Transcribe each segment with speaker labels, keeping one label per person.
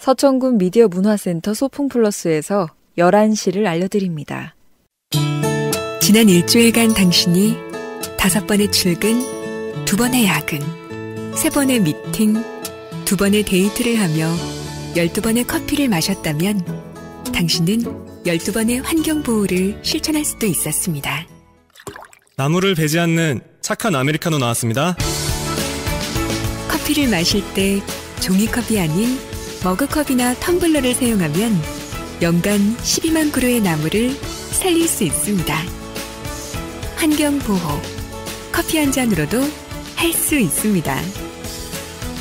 Speaker 1: 서천군 미디어 문화센터 소풍플러스에서 11시를 알려드립니다.
Speaker 2: 지난 일주일간 당신이 5번의 출근, 2번의 야근, 3번의 미팅, 2번의 데이트를 하며 12번의 커피를 마셨다면 당신은 12번의 환경보호를 실천할 수도 있었습니다.
Speaker 3: 나무를 베지 않는 착한 아메리카노 나왔습니다.
Speaker 2: 커피를 마실 때 종이컵이 아닌 머그컵이나 텀블러를 사용하면 연간 12만 그루의 나무를 살릴 수 있습니다. 환경보호, 커피 한 잔으로도 할 수 있습니다.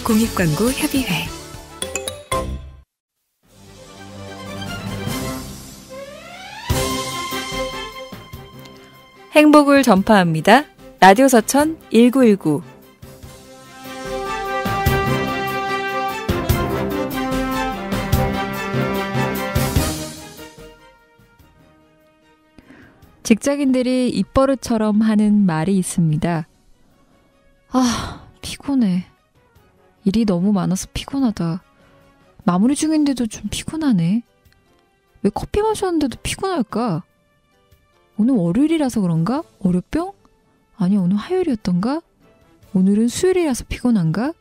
Speaker 2: 공익광고협의회.
Speaker 1: 행복을 전파합니다. 라디오 서천 1919. 직장인들이 입버릇처럼 하는 말이 있습니다. 아, 피곤해. 일이 너무 많아서 피곤하다. 마무리 중인데도 좀 피곤하네. 왜 커피 마셨는데도 피곤할까? 오늘 월요일이라서 그런가? 월요병? 아니, 오늘 화요일이었던가? 오늘은 수요일이라서 피곤한가?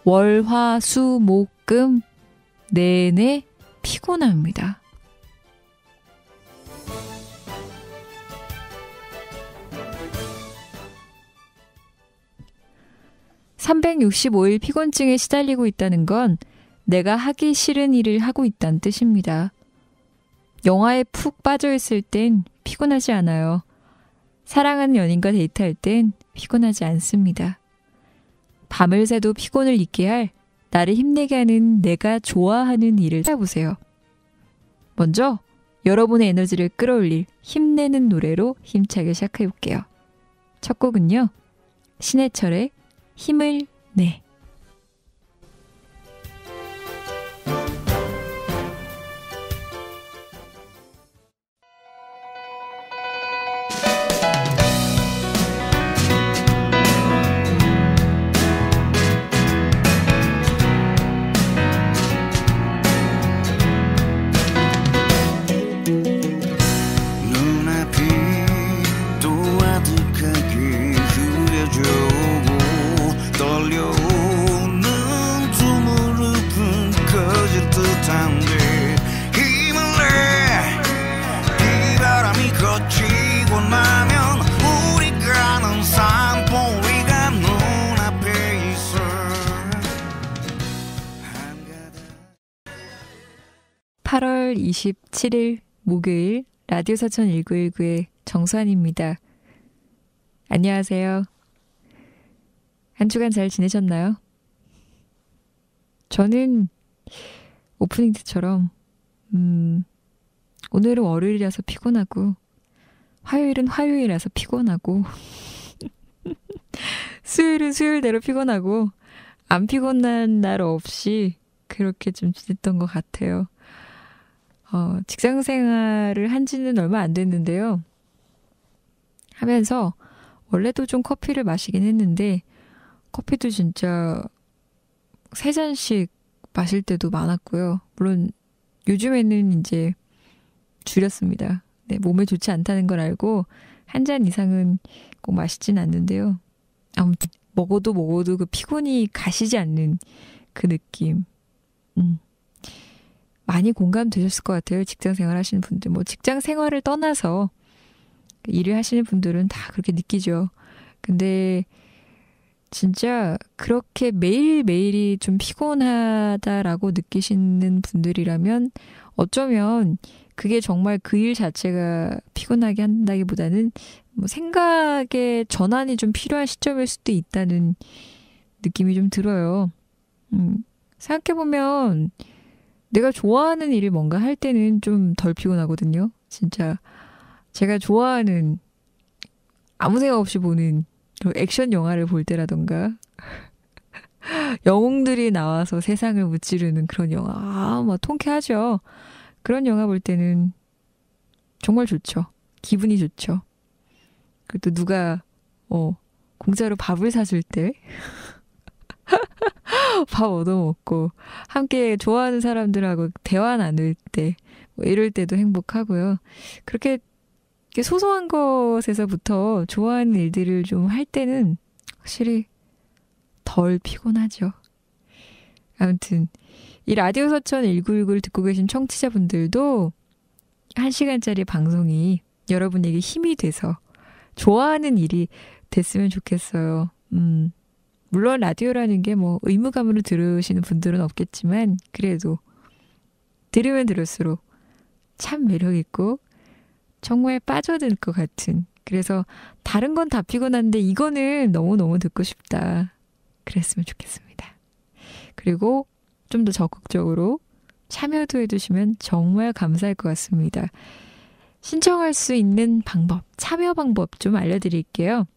Speaker 1: 월, 화, 수, 목, 금 내내 피곤합니다. 365일 피곤증에 시달리고 있다는 건 내가 하기 싫은 일을 하고 있다는 뜻입니다. 영화에 푹 빠져있을 땐 피곤하지 않아요. 사랑하는 연인과 데이트할 땐 피곤하지 않습니다. 밤을 새도 피곤을 잊게 할 나를 힘내게 하는 내가 좋아하는 일을 찾아보세요. 먼저 여러분의 에너지를 끌어올릴 힘내는 노래로 힘차게 시작해볼게요. 첫 곡은요. 신해철의 힘을 내. (8월 27일) 목요일 라디오 서천 1919의 정수환입니다. 안녕하세요. 한 주간 잘 지내셨나요? 저는 오프닝 때처럼 오늘은 월요일이라서 피곤하고 화요일은 화요일이라서 피곤하고 수요일은 수요일대로 피곤하고 안 피곤한 날 없이 그렇게 좀 지냈던 것 같아요. 직장 생활을 한 지는 얼마 안 됐는데요. 하면서 원래도 좀 커피를 마시긴 했는데 커피도 진짜 3잔씩 마실 때도 많았고요. 물론 요즘에는 이제 줄였습니다. 네, 몸에 좋지 않다는 걸 알고 한 잔 이상은 꼭 마시진 않는데요. 아무튼 먹어도 그 피곤이 가시지 않는 그 느낌. 많이 공감되셨을 것 같아요. 직장 생활 하시는 분들. 뭐 직장 생활을 떠나서 일을 하시는 분들은 다 그렇게 느끼죠. 근데 진짜 그렇게 매일매일이 좀 피곤하다라고 느끼시는 분들이라면 어쩌면 그게 정말 그 일 자체가 피곤하게 한다기보다는 뭐 생각의 전환이 좀 필요한 시점일 수도 있다는 느낌이 좀 들어요. 생각해보면 내가 좋아하는 일을 뭔가 할 때는 좀 덜 피곤하거든요. 진짜 제가 좋아하는 아무 생각 없이 보는 액션 영화를 볼 때라던가 영웅들이 나와서 세상을 무찌르는 그런 영화 막 통쾌하죠. 그런 영화 볼 때는 정말 좋죠. 기분이 좋죠. 그리고 또 누가 공짜로 밥을 사줄 때 밥 얻어먹고 함께 좋아하는 사람들하고 대화 나눌 때 뭐 이럴 때도 행복하고요. 그렇게 소소한 것에서부터 좋아하는 일들을 좀 할 때는 확실히 덜 피곤하죠. 아무튼 이 라디오 서천 1919를 듣고 계신 청취자분들도 1시간짜리 방송이 여러분에게 힘이 돼서 좋아하는 일이 됐으면 좋겠어요. 물론 라디오라는 게 뭐 의무감으로 들으시는 분들은 없겠지만 그래도 들으면 들을수록 참 매력있고 정말 빠져들 것 같은, 그래서 다른 건 다 피곤한데 이거는 너무너무 듣고 싶다. 그랬으면 좋겠습니다. 그리고 좀 더 적극적으로 참여도 해주시면 정말 감사할 것 같습니다. 신청할 수 있는 방법, 참여 방법 좀 알려드릴게요.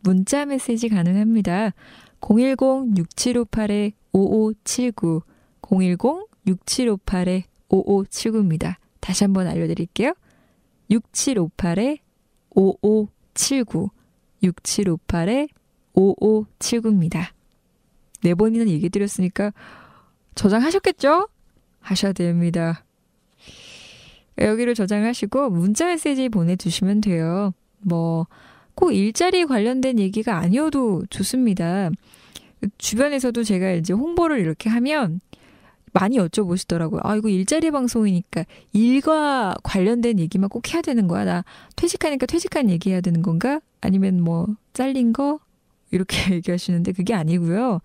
Speaker 1: 문자 메시지 가능합니다. 010-6758-5579 010-6758-5579입니다. 다시 한번 알려드릴게요. 6758-5579 6758-5579입니다. 4번이나 얘기 드렸으니까 저장하셨겠죠? 하셔야 됩니다. 여기를 저장하시고 문자 메시지 보내주시면 돼요. 뭐 꼭 일자리 관련된 얘기가 아니어도 좋습니다. 주변에서도 제가 이제 홍보를 이렇게 하면 많이 여쭤보시더라고요. 아, 이거 일자리 방송이니까 일과 관련된 얘기만 꼭 해야 되는 거야? 나 퇴직하니까 퇴직한 얘기 해야 되는 건가? 아니면 뭐 잘린 거? 이렇게 얘기하시는데 그게 아니고요.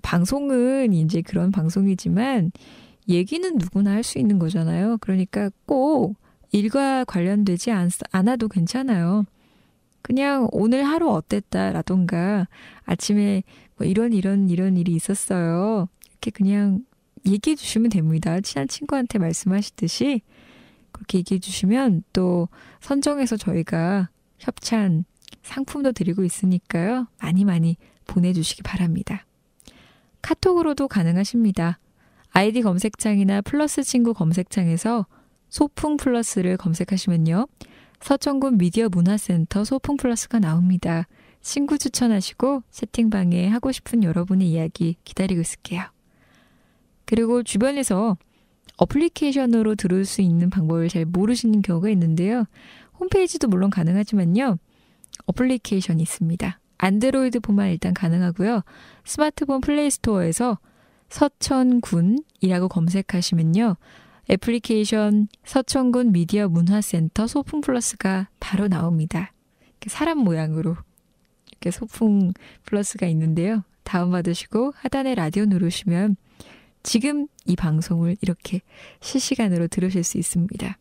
Speaker 1: 방송은 이제 그런 방송이지만 얘기는 누구나 할 수 있는 거잖아요. 그러니까 꼭 일과 관련되지 않아도 괜찮아요. 그냥 오늘 하루 어땠다라던가 아침에 뭐 이런 일이 있었어요. 이렇게 그냥 얘기해 주시면 됩니다. 친한 친구한테 말씀하시듯이 그렇게 얘기해 주시면 또 선정해서 저희가 협찬 상품도 드리고 있으니까요. 많이 보내주시기 바랍니다. 카톡으로도 가능하십니다. 아이디 검색창이나 플러스 친구 검색창에서 소풍 플러스를 검색하시면요. 서천군 미디어 문화센터 소풍 플러스가 나옵니다. 친구 추천하시고 채팅방에 하고 싶은 여러분의 이야기 기다리고 있을게요. 그리고 주변에서 어플리케이션으로 들을 수 있는 방법을 잘 모르시는 경우가 있는데요. 홈페이지도 물론 가능하지만요. 어플리케이션이 있습니다. 안드로이드폰만 일단 가능하고요. 스마트폰 플레이스토어에서 서천군이라고 검색하시면요. 애플리케이션 서천군 미디어 문화센터 소풍 플러스가 바로 나옵니다. 사람 모양으로 이렇게 소풍 플러스가 있는데요. 다운받으시고 하단에 라디오 누르시면 지금 이 방송을 이렇게 실시간으로 들으실 수 있습니다.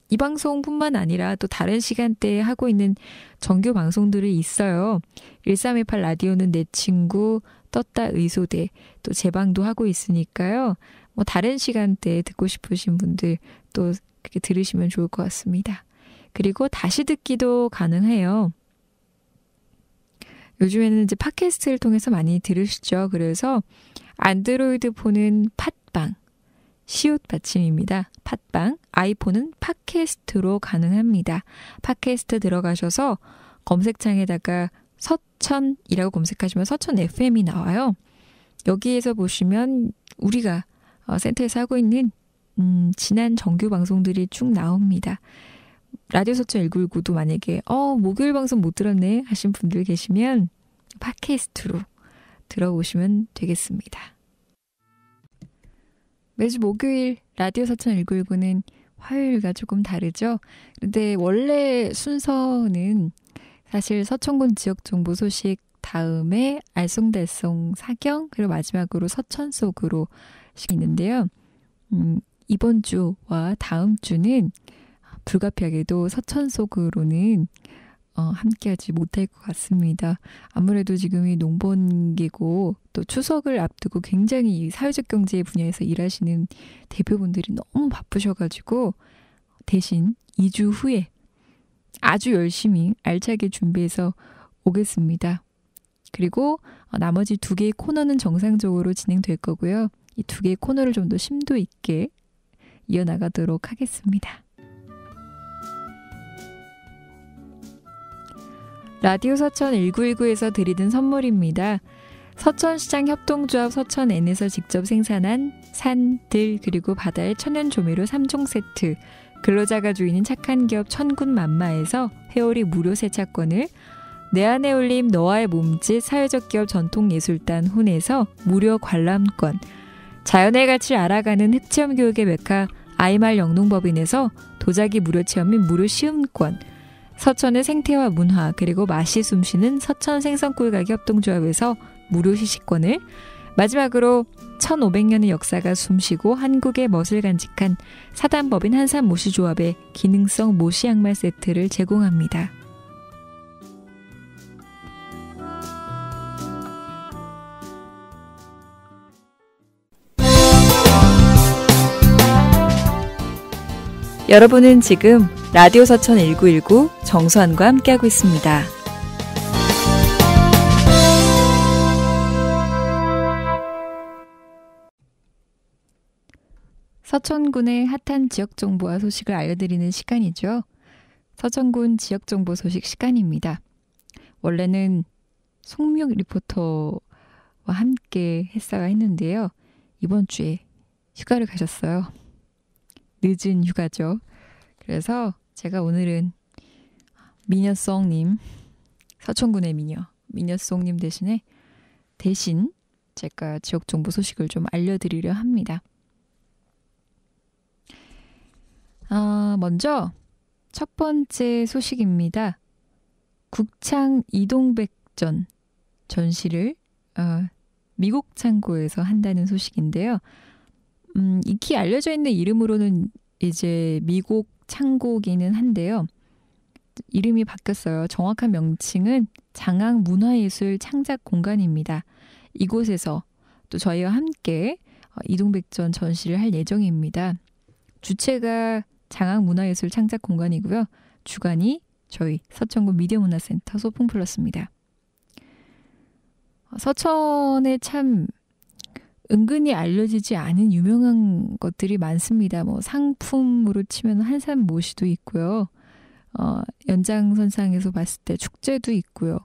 Speaker 1: 이 방송뿐만 아니라 또 다른 시간대에 하고 있는 정규 방송들이 있어요. 1328 라디오는 내 친구, 떴다 의소대, 또 재방도 하고 있으니까요. 뭐 다른 시간대에 듣고 싶으신 분들 또 그렇게 들으시면 좋을 것 같습니다. 그리고 다시 듣기도 가능해요. 요즘에는 이제 팟캐스트를 통해서 많이 들으시죠. 그래서 안드로이드 폰은 팟빵, 시옷 받침입니다. 팟빵, 아이폰은 팟캐스트로 가능합니다. 팟캐스트 들어가셔서 검색창에다가 서천이라고 검색하시면 서천 FM이 나와요. 여기에서 보시면 우리가 센터에서 하고 있는 지난 정규 방송들이 쭉 나옵니다. 라디오 서천 1919도 만약에 목요일 방송 못 들었네 하신 분들 계시면 팟캐스트로 들어오시면 되겠습니다. 매주 목요일 라디오 서천 1919는 화요일과 조금 다르죠. 근데 원래 순서는 사실 서천군 지역정보 소식 다음에 알쏭달쏭 사경 그리고 마지막으로 서천 속으로 있는데요. 이번 주와 다음 주는 불가피하게도 서천 속으로는 함께하지 못할 것 같습니다. 아무래도 지금이 농번기고 또 추석을 앞두고 굉장히 사회적 경제 분야에서 일하시는 대표분들이 너무 바쁘셔가지고 대신 2주 후에 아주 열심히 알차게 준비해서 오겠습니다. 그리고 나머지 2개의 코너는 정상적으로 진행될 거고요. 이 2개의 코너를 좀 더 심도 있게 이어나가도록 하겠습니다. 라디오 서천 1919에서 드리는 선물입니다. 서천시장 협동조합 서천N에서 직접 생산한 산, 들, 그리고 바다의 천연 조미료 3종 세트, 근로자가 주인인 착한 기업 천군만마에서 회오리 무료 세차권을, 내 안에 올림 너와의 몸짓 사회적 기업 전통예술단 훈에서 무료 관람권, 자연의 가치를 알아가는 흑체험 교육의 메카 아이말 영농법인에서 도자기 무료 체험 및 무료 시음권, 서천의 생태와 문화 그리고 맛이 숨쉬는 서천 생선꿀가게 협동조합에서 무료 시식권을, 마지막으로 1500년의 역사가 숨쉬고 한국의 멋을 간직한 사단법인 한산모시조합의 기능성 모시 양말 세트를 제공합니다. 여러분은 지금 라디오 서천 1919 정수환과 함께하고 있습니다. 서천군의 핫한 지역정보와 소식을 알려드리는 시간이죠. 서천군 지역정보 소식 시간입니다. 원래는 송미옥 리포터와 함께 했어야 했는데요. 이번 주에 휴가를 가셨어요. 늦은 휴가죠. 그래서 제가 오늘은 미녀송님, 서천군의 미녀송님 대신 제가 지역정보 소식을 좀 알려드리려 합니다. 먼저 첫 번째 소식입니다. 국창 이동백전 전시를 미국 창고에서 한다는 소식인데요. 익히 알려져 있는 이름으로는 이제 미국 창고기는 한데요. 이름이 바뀌었어요. 정확한 명칭은 장항문화예술 창작공간입니다. 이곳에서 또 저희와 함께 이동백전 전시를 할 예정입니다. 주체가 장항문화예술 창작공간이고요. 주관이 저희 서천군 미디어문화센터 소풍플러스입니다. 서천에 참 은근히 알려지지 않은 유명한 것들이 많습니다. 뭐 상품으로 치면 한산 모시도 있고요. 연장선상에서 봤을 때 축제도 있고요.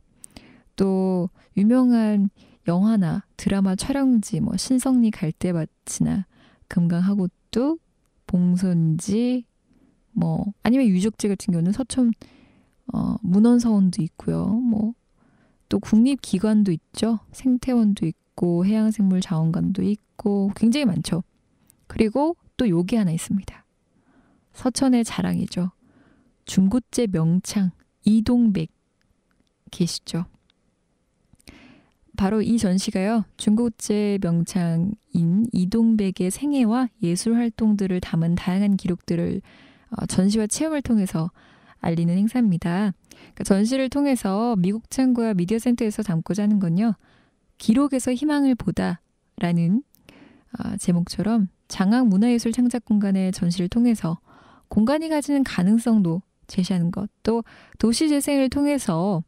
Speaker 1: 또 유명한 영화나 드라마 촬영지, 뭐 신성리 갈대밭이나 금강하굣도, 봉선지, 뭐 아니면 유적지 같은 경우는 서천 문헌서원도 있고요. 뭐 또 국립기관도 있죠. 생태원도 있고 해양생물자원관도 있고 굉장히 많죠. 그리고 또 요게 하나 있습니다. 서천의 자랑이죠. 중고제 명창 이동백 계시죠. 바로 이 전시가요. 중고제 명창인 이동백의 생애와 예술 활동들을 담은 다양한 기록들을 전시와 체험을 통해서 알리는 행사입니다. 그러니까 전시를 통해서 미국 창고와 미디어센터에서 담고자 하는 건요. 기록에서 희망을 보다라는 제목처럼 장항문화예술 창작공간의 전시를 통해서 공간이 가지는 가능성도 제시하는 것, 또 도시재생을 통해서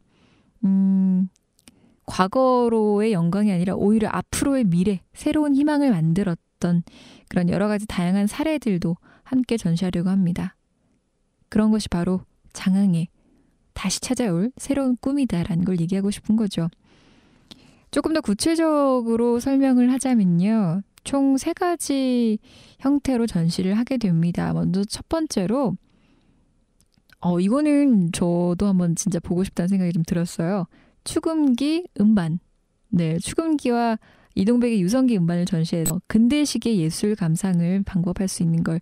Speaker 1: 과거로의 영광이 아니라 오히려 앞으로의 미래, 새로운 희망을 만들었던 그런 여러 가지 다양한 사례들도 함께 전시하려고 합니다. 그런 것이 바로 장항에 다시 찾아올 새로운 꿈이다라는 걸 얘기하고 싶은 거죠. 조금 더 구체적으로 설명을 하자면요. 총 3가지 형태로 전시를 하게 됩니다. 먼저 첫 번째로 이거는 저도 한번 진짜 보고 싶다는 생각이 좀 들었어요. 추금기 음반. 네, 추금기와 이동백의 유성기 음반을 전시해서 근대식의 예술 감상을 방법할 수 있는 걸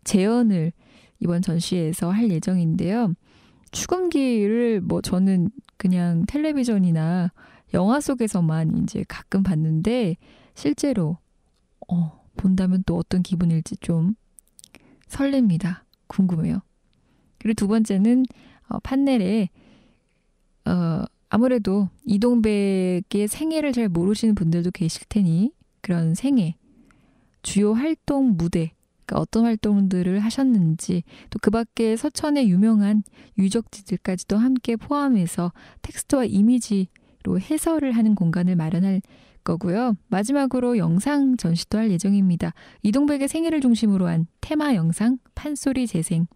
Speaker 1: 재현을 이번 전시에서 할 예정인데요. 추금기를 저는 그냥 텔레비전이나 영화 속에서만 이제 가끔 봤는데 실제로 본다면 또 어떤 기분일지 좀 설렙니다. 궁금해요. 그리고 두 번째는 판넬에 아무래도 이동백의 생애를 잘 모르시는 분들도 계실 테니 그런 생애, 주요 활동 무대, 그러니까 어떤 활동들을 하셨는지, 또 그 밖에 서천의 유명한 유적지들까지도 함께 포함해서 텍스트와 이미지로 해설을 하는 공간을 마련할 거고요. 마지막으로 영상 전시도 할 예정입니다. 이동백의 생애를 중심으로 한 테마 영상 판소리 재생할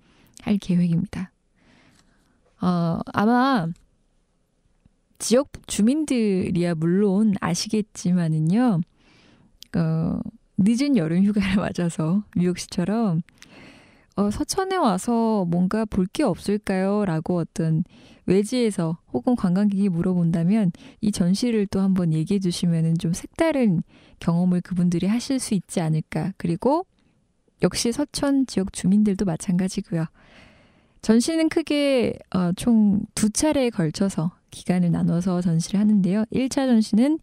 Speaker 1: 계획입니다. 아마 지역 주민들이야 물론 아시겠지만은요. 늦은 여름 휴가를 맞아서 뉴욕시처럼 서천에 와서 뭔가 볼 게 없을까요? 라고 어떤 외지에서 혹은 관광객이 물어본다면 이 전시를 또 한번 얘기해 주시면 좀 색다른 경험을 그분들이 하실 수 있지 않을까. 그리고 역시 서천 지역 주민들도 마찬가지고요. 전시는 크게 총 2차례에 걸쳐서 기간을 나눠서 전시를 하는데요. 1차 전시는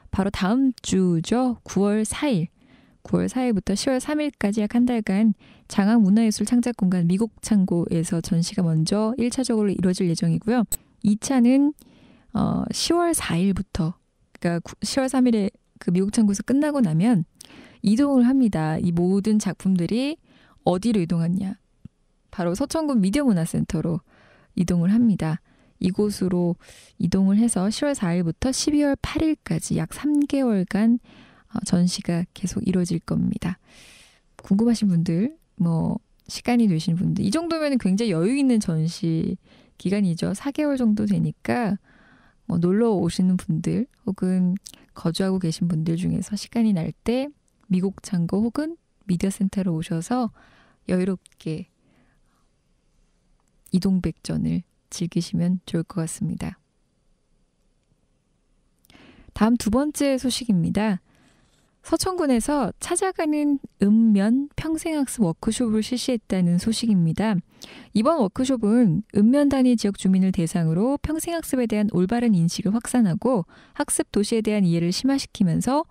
Speaker 1: 바로 다음 주죠. 9월 4일부터 10월 3일까지 약 한 달간 장항문화예술 창작공간 미곡창고에서 전시가 먼저 1차적으로 이루어질 예정이고요. 2차는 10월 4일부터 그러니까 10월 3일에 그 미곡창고에서 끝나고 나면 이동을 합니다. 이 모든 작품들이 어디로 이동하냐? 바로 서천군 미디어문화센터로 이동을 합니다. 이곳으로 이동을 해서 10월 4일부터 12월 8일까지 약 3개월간 전시가 계속 이루어질 겁니다. 궁금하신 분들, 시간이 되신 분들, 이 정도면 굉장히 여유 있는 전시 기간이죠. 4개월 정도 되니까 놀러 오시는 분들 혹은 거주하고 계신 분들 중에서 시간이 날 때 미곡창고 혹은 미디어센터로 오셔서 여유롭게 이동백전을 즐기시면 좋을 것 같습니다. 다음 2번째 소식입니다. 서천군에서 찾아가는 읍면 평생학습 워크숍을 실시했다는 소식입니다. 이번 워크숍은 읍면 단위 지역 주민을 대상으로 평생학습에 대한 올바른 인식을 확산하고 학습 도시에 대한 이해를 심화시키면서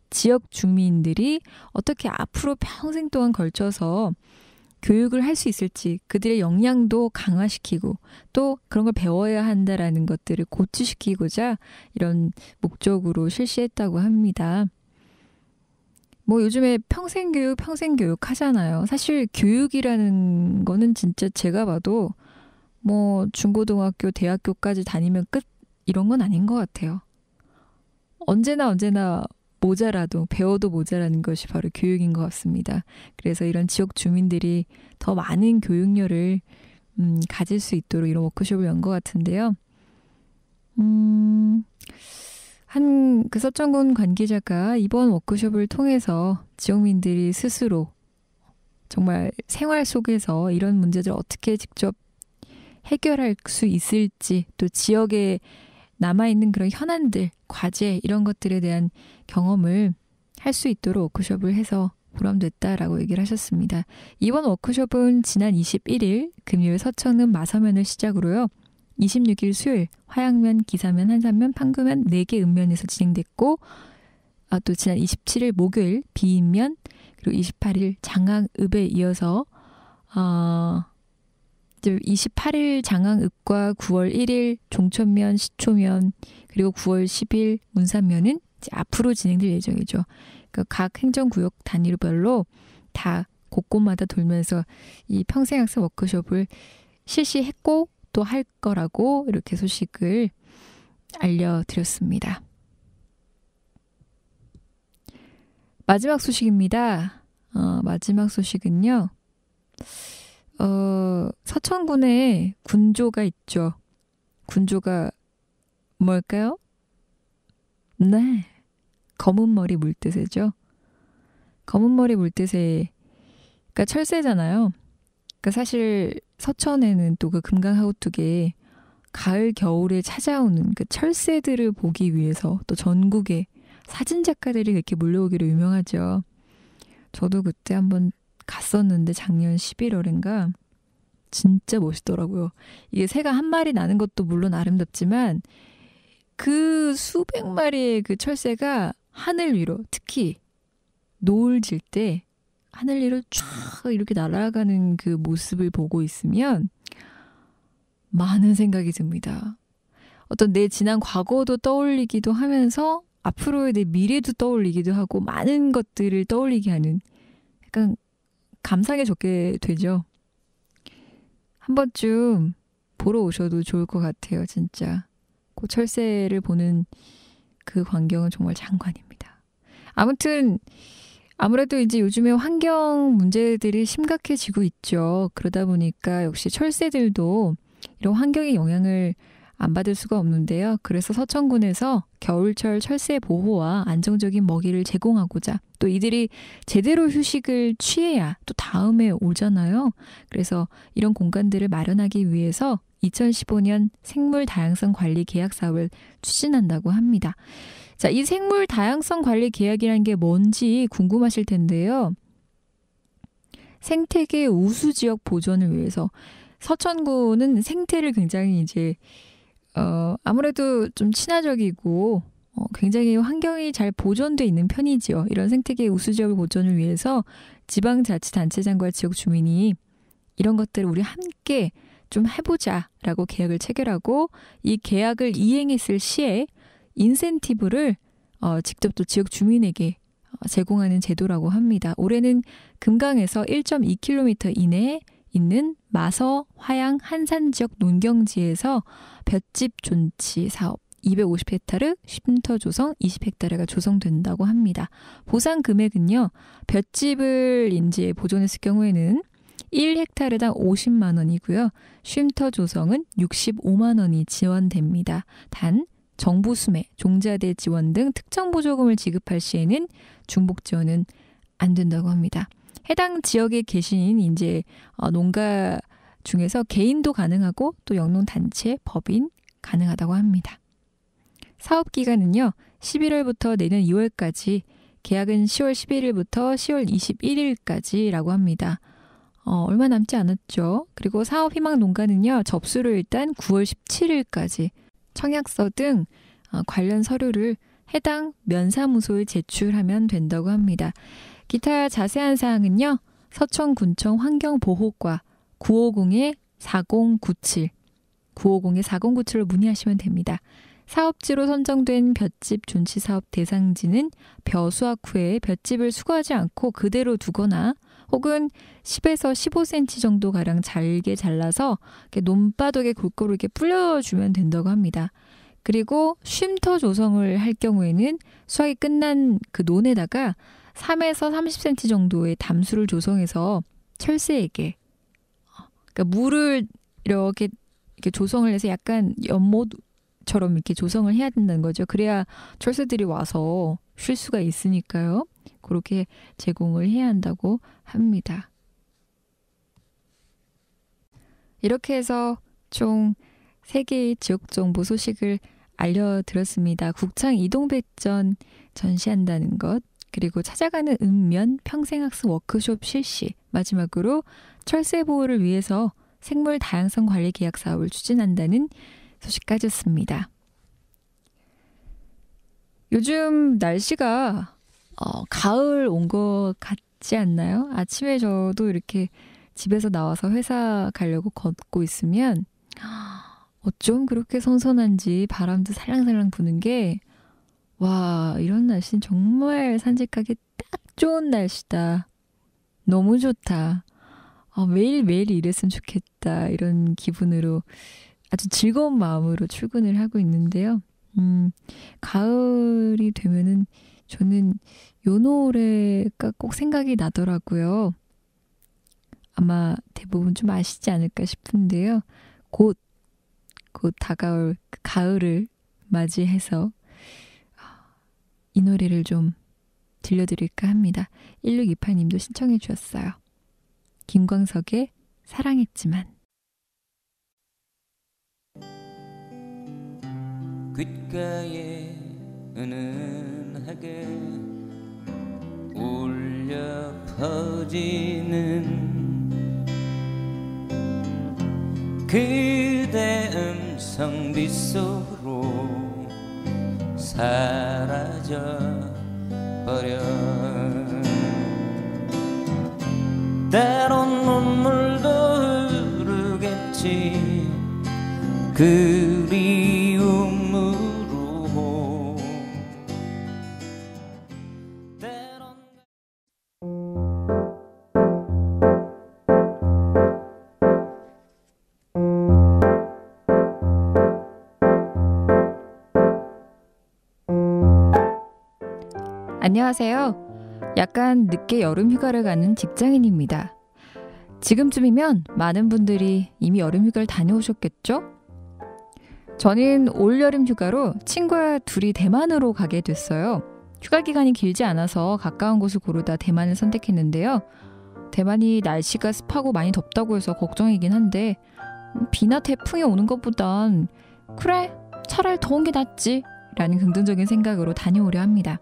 Speaker 1: 지역 주민들이 어떻게 앞으로 평생 동안 걸쳐서 교육을 할 수 있을지 그들의 역량도 강화시키고 또 그런 걸 배워야 한다라는 것들을 고취시키고자 이런 목적으로 실시했다고 합니다. 요즘에 평생교육 하잖아요. 사실 교육이라는 거는 진짜 제가 봐도 중고등학교, 대학교까지 다니면 끝 이런 건 아닌 것 같아요. 언제나 모자라도 배워도 모자라는 것이 바로 교육인 것 같습니다. 그래서 이런 지역 주민들이 더 많은 교육열을 가질 수 있도록 이런 워크숍을 연 것 같은데요. 한 그 서천군 관계자가 이번 워크숍을 통해서 지역민들이 스스로 정말 생활 속에서 이런 문제들을 어떻게 직접 해결할 수 있을지 또 지역에 남아있는 그런 현안들, 과제 이런 것들에 대한 경험을 할 수 있도록 워크숍을 해서 보람됐다라고 얘기를 하셨습니다. 이번 워크숍은 지난 21일 금요일 서천은 마서면을 시작으로요. 26일 수요일 화양면, 기사면, 한산면, 판교면 4개 읍면에서 진행됐고 또 지난 27일 목요일 비인면 그리고 28일 장항읍에 이어서 28일 장항읍과 9월 1일 종천면, 시초면 그리고 9월 10일 문산면은 이제 앞으로 진행될 예정이죠. 그러니까 각 행정구역 단위별로 다 곳곳마다 돌면서 이 평생학습 워크숍을 실시했고 또 할 거라고 이렇게 소식을 알려드렸습니다. 마지막 소식입니다. 마지막 소식은요. 서천군에 군조가 있죠. 군조가 뭘까요? 네. 검은머리 물뜨새죠. 검은머리 물뜨새가 철새잖아요. 그러니까 사실 서천에는 또 그 금강하우뚝에 가을 겨울에 찾아오는 그 철새들을 보기 위해서 또 전국에 사진작가들이 그렇게 몰려오기로 유명하죠. 저도 그때 한번 갔었는데 작년 11월인가 진짜 멋있더라고요. 이게 새가 한 마리 나는 것도 물론 아름답지만 그 수백 마리의 그 철새가 하늘 위로 특히 노을 질 때 하늘 위로 쫙 이렇게 날아가는 그 모습을 보고 있으면 많은 생각이 듭니다. 어떤 내 지난 과거도 떠올리기도 하면서 앞으로의 내 미래도 떠올리기도 하고 많은 것들을 떠올리게 하는 약간 감상에 적게 되죠. 한 번쯤 보러 오셔도 좋을 것 같아요. 진짜. 그 철새를 보는 그 광경은 정말 장관입니다. 아무튼 아무래도 이제 요즘에 환경 문제들이 심각해지고 있죠. 그러다 보니까 역시 철새들도 이런 환경의 영향을 안 받을 수가 없는데요. 그래서 서천군에서 겨울철 철새 보호와 안정적인 먹이를 제공하고자 또 이들이 제대로 휴식을 취해야 또 다음에 오잖아요. 그래서 이런 공간들을 마련하기 위해서 2015년 생물 다양성 관리 계약 사업을 추진한다고 합니다. 자, 이 생물 다양성 관리 계약이라는 게 뭔지 궁금하실 텐데요. 생태계 우수 지역 보존을 위해서 서천군은 생태를 굉장히 이제 아무래도 좀 친화적이고 굉장히 환경이 잘 보존돼 있는 편이지요. 이런 생태계 우수 지역 보존을 위해서 지방자치단체장과 지역 주민이 이런 것들을 우리 함께 좀 해보자라고 계약을 체결하고 이 계약을 이행했을 시에 인센티브를 직접 또 지역 주민에게 제공하는 제도라고 합니다. 올해는 금강에서 1.2km 이내에 있는 마서, 화양, 한산 지역 농경지에서 볏짚 존치 사업 250헥타르, 쉼터 조성 20헥타르가 조성된다고 합니다. 보상 금액은요. 볏짚을 이제 보존했을 경우에는 1헥타르당 50만 원이고요. 쉼터 조성은 65만 원이 지원됩니다. 단 정부 수매, 종자대 지원 등 특정 보조금을 지급할 시에는 중복 지원은 안 된다고 합니다. 해당 지역에 계신 이제 농가 중에서 개인도 가능하고 또 영농단체, 법인 가능하다고 합니다. 사업 기간은요. 11월부터 내년 2월까지, 계약은 10월 11일부터 10월 21일까지라고 합니다. 얼마 남지 않았죠. 그리고 사업 희망 농가는요. 접수를 일단 9월 17일까지 청약서 등 관련 서류를 해당 면사무소에 제출하면 된다고 합니다. 기타 자세한 사항은요. 서천군청 환경보호과 950-4097 950-4097로 문의하시면 됩니다. 사업지로 선정된 볏짚 존치 사업 대상지는 벼 수확 후에 볏짚을 수거하지 않고 그대로 두거나 혹은 10에서 15cm 정도 가량 잘게 잘라서 이렇게 논바닥에 골고루 이렇게 뿌려주면 된다고 합니다. 그리고 쉼터 조성을 할 경우에는 수확이 끝난 그 논에다가 3에서 30cm 정도의 담수를 조성해서 철새에게, 그러니까 물을 이렇게 조성을 해서 약간 연못처럼 이렇게 조성을 해야 된다는 거죠. 그래야 철새들이 와서 쉴 수가 있으니까요. 그렇게 제공을 해야 한다고 합니다. 이렇게 해서 총 3개의 지역정보 소식을 알려드렸습니다. 국창 이동백전 전시한다는 것, 그리고 찾아가는 읍면 평생학습 워크숍 실시, 마지막으로 철새 보호를 위해서 생물 다양성 관리 계약 사업을 추진한다는 소식까지였습니다. 요즘 날씨가 가을 온 것 같지 않나요? 아침에 저도 이렇게 집에서 나와서 회사 가려고 걷고 있으면 어쩜 그렇게 선선한지 바람도 살랑살랑 부는 게, 와, 이런 날씨는 정말 산책하기 딱 좋은 날씨다. 너무 좋다. 매일매일 이랬으면 좋겠다. 이런 기분으로 아주 즐거운 마음으로 출근을 하고 있는데요. 가을이 되면은 저는 요 노래가 꼭 생각이 나더라고요. 아마 대부분 좀 아시지 않을까 싶은데요. 곧 다가올 가을을 맞이해서 이 노래를 좀 들려드릴까 합니다. 1628님도 신청해 주셨어요. 김광석의 사랑했지만.
Speaker 4: 귓가에 은은하게 울려 퍼지는 그대 음성 빗소로 사라져 버려. 때론 눈물도 흐르겠지 그리움으로. 때론
Speaker 1: 안녕하세요. 약간 늦게 여름 휴가를 가는 직장인입니다. 지금쯤이면 많은 분들이 이미 여름 휴가를 다녀오셨겠죠? 저는 올여름 휴가로 친구와 둘이 대만으로 가게 됐어요. 휴가 기간이 길지 않아서 가까운 곳을 고르다 대만을 선택했는데요. 대만이 날씨가 습하고 많이 덥다고 해서 걱정이긴 한데 비나 태풍이 오는 것보단 그래 차라리 더운 게 낫지 라는 긍정적인 생각으로 다녀오려 합니다.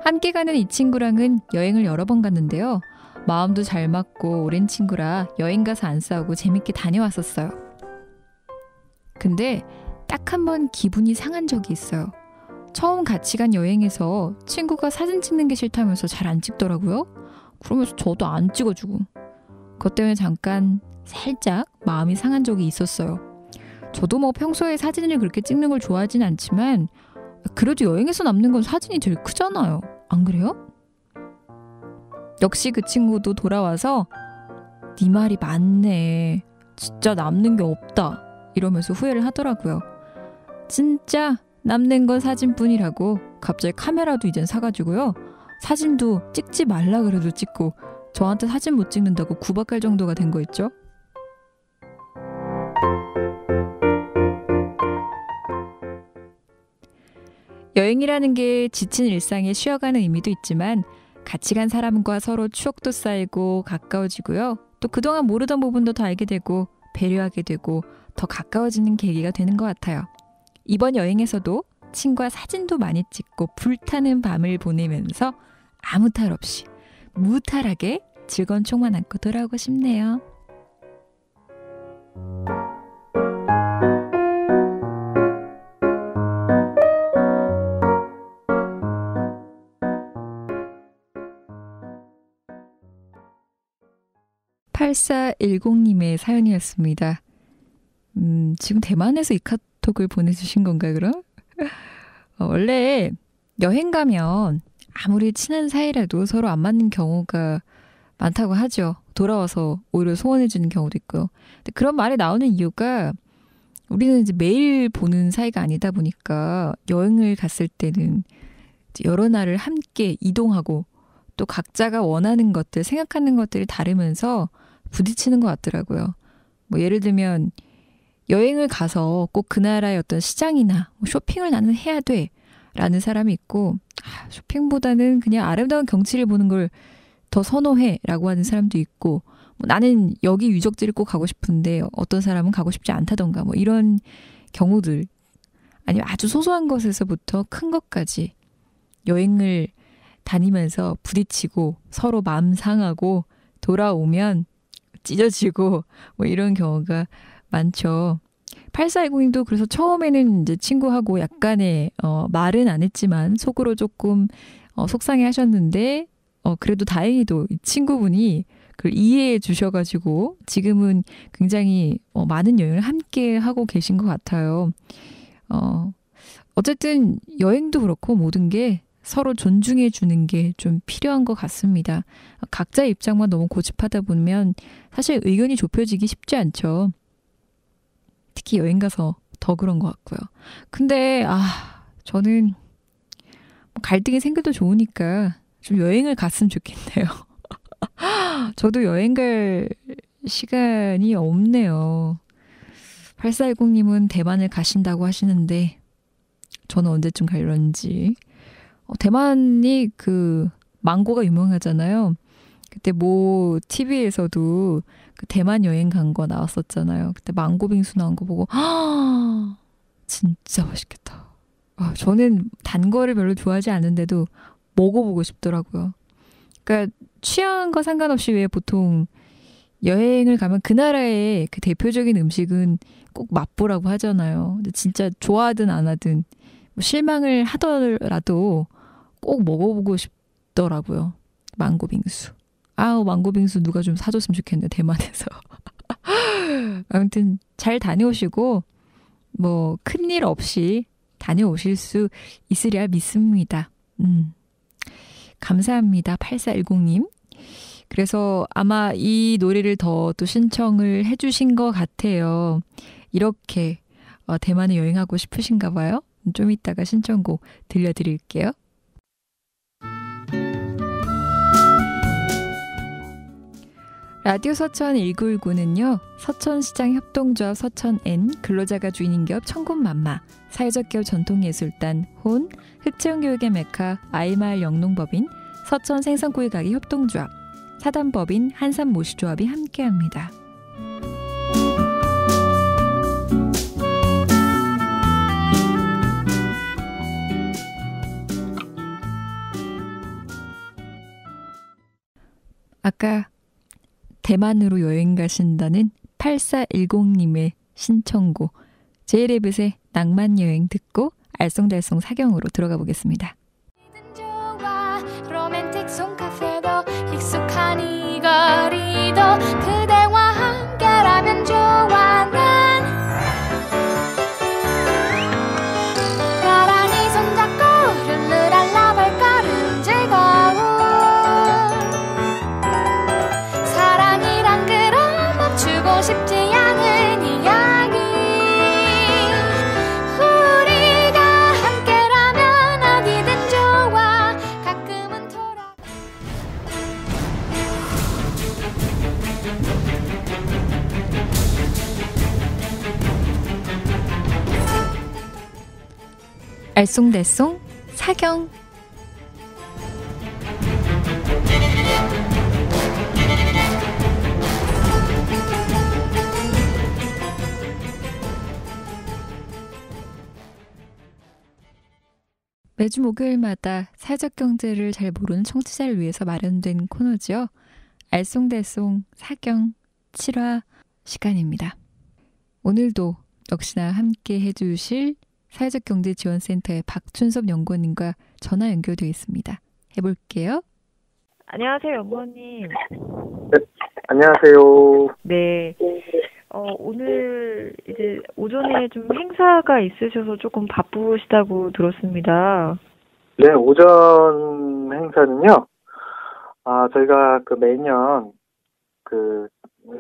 Speaker 1: 함께 가는 이 친구랑은 여행을 여러 번 갔는데요. 마음도 잘 맞고 오랜 친구라 여행 가서 안 싸우고 재밌게 다녀왔었어요. 근데 딱 한 번 기분이 상한 적이 있어요. 처음 같이 간 여행에서 친구가 사진 찍는 게 싫다면서 잘 안 찍더라고요. 그러면서 저도 안 찍어주고. 그것 때문에 잠깐 살짝 마음이 상한 적이 있었어요. 저도 뭐 평소에 사진을 그렇게 찍는 걸 좋아하진 않지만 그래도 여행에서 남는 건 사진이 제일 크잖아요. 안 그래요? 역시 그 친구도 돌아와서 네 말이 맞네. 진짜 남는 게 없다. 이러면서 후회를 하더라고요. 진짜 남는 건 사진뿐이라고 갑자기 카메라도 이젠 사가지고요. 사진도 찍지 말라 그래도 찍고 저한테 사진 못 찍는다고 구박할 정도가 된 거 있죠? 여행이라는 게 지친 일상에 쉬어가는 의미도 있지만 같이 간 사람과 서로 추억도 쌓이고 가까워지고요. 또 그동안 모르던 부분도 더 알게 되고 배려하게 되고 더 가까워지는 계기가 되는 것 같아요. 이번 여행에서도 친구와 사진도 많이 찍고 불타는 밤을 보내면서 아무 탈 없이 무탈하게 즐거운 촉만 안고 돌아오고 싶네요. (8410님의) 사연이었습니다. 지금 대만에서 이 카톡을 보내주신 건가요, 그럼? 원래 여행 가면 아무리 친한 사이라도 서로 안 맞는 경우가 많다고 하죠. 돌아와서 오히려 소원해주는 경우도 있고요. 근데 그런 말이 나오는 이유가 우리는 이제 매일 보는 사이가 아니다 보니까 여행을 갔을 때는 이제 여러 날을 함께 이동하고 또 각자가 원하는 것들, 생각하는 것들이 다르면서 부딪히는 것 같더라고요. 뭐 예를 들면 여행을 가서 꼭 그 나라의 어떤 시장이나 쇼핑을 나는 해야 돼 라는 사람이 있고 쇼핑보다는 그냥 아름다운 경치를 보는 걸 더 선호해 라고 하는 사람도 있고 뭐 나는 여기 유적지를 꼭 가고 싶은데 어떤 사람은 가고 싶지 않다던가 뭐 이런 경우들 아니면 아주 소소한 것에서부터 큰 것까지 여행을 다니면서 부딪히고 서로 마음 상하고 돌아오면 찢어지고 뭐 이런 경우가 많죠. 8410님도 그래서 처음에는 이제 친구하고 약간의 말은 안 했지만 속으로 조금 속상해 하셨는데 그래도 다행히도 이 친구분이 그걸 이해해 주셔가지고 지금은 굉장히 많은 여행을 함께 하고 계신 것 같아요. 어쨌든 여행도 그렇고 모든 게 서로 존중해 주는 게 좀 필요한 것 같습니다. 각자의 입장만 너무 고집하다 보면 사실 의견이 좁혀지기 쉽지 않죠. 특히 여행 가서 더 그런 것 같고요. 근데 저는 갈등이 생겨도 좋으니까 좀 여행을 갔으면 좋겠네요. 저도 여행 갈 시간이 없네요. 8410님은 대만을 가신다고 하시는데 저는 언제쯤 가려는지. 대만이 그 망고가 유명하잖아요. 그때 뭐 TV에서도 그 대만 여행 간 거 나왔었잖아요. 그때 망고 빙수 나온 거 보고 진짜 맛있겠다. 저는 단 거를 별로 좋아하지 않는데도 먹어보고 싶더라고요. 그러니까 취향과 상관없이 왜 보통 여행을 가면 그 나라의 그 대표적인 음식은 꼭 맛보라고 하잖아요. 근데 진짜 좋아하든 안 하든 뭐 실망을 하더라도 꼭 먹어보고 싶더라고요. 망고 빙수. 망고 빙수 누가 좀 사줬으면 좋겠네, 대만에서. 아무튼 잘 다녀오시고 뭐 큰일 없이 다녀오실 수 있으리라 믿습니다. 감사합니다. 8410님. 그래서 아마 이 노래를 더 또 신청을 해주신 것 같아요. 이렇게 대만에 여행하고 싶으신가 봐요. 좀 이따가 신청곡 들려드릴게요. 라디오 서천 1919는요. 서천시장 협동조합 서천N, 근로자가 주인인 기업 천군만마, 사회적 기업 전통예술단 혼, 흑채용교육의 메카 아이마을 영농법인, 서천 생선구이가게 협동조합, 사단법인 한산모시조합이 함께합니다. 아까 대만으로 여행 가신다는 8410님의 신청곡 제이레빗의 낭만 여행 듣고 알쏭달쏭 사경으로 들어가 보겠습니다.
Speaker 5: 좋아 로맨틱 손카페도 익숙한 이 거리도 그대와 함께라면 좋아 난 나란히 손잡고 룰루랄라 발걸음 즐거운 사랑이란 그럼 멈추고 싶지 않은 이야기 우리가 함께라면 어디든 좋아 가끔은 돌아
Speaker 1: 알쏭달쏭 사경. 매주 목요일마다 사회적 경제를 잘 모르는 청취자를 위해서 마련된 코너죠. 알쏭달쏭 사경 7화 시간입니다. 오늘도 역시나 함께 해주실 사회적경제지원센터의 박춘섭 연구원님과 전화 연결되어 있습니다. 해볼게요.
Speaker 6: 안녕하세요, 연구원님.
Speaker 7: 네, 안녕하세요.
Speaker 6: 네. 오늘 이제 오전에 좀 행사가 있으셔서 조금 바쁘시다고 들었습니다.
Speaker 7: 네, 오전 행사는요. 저희가 매년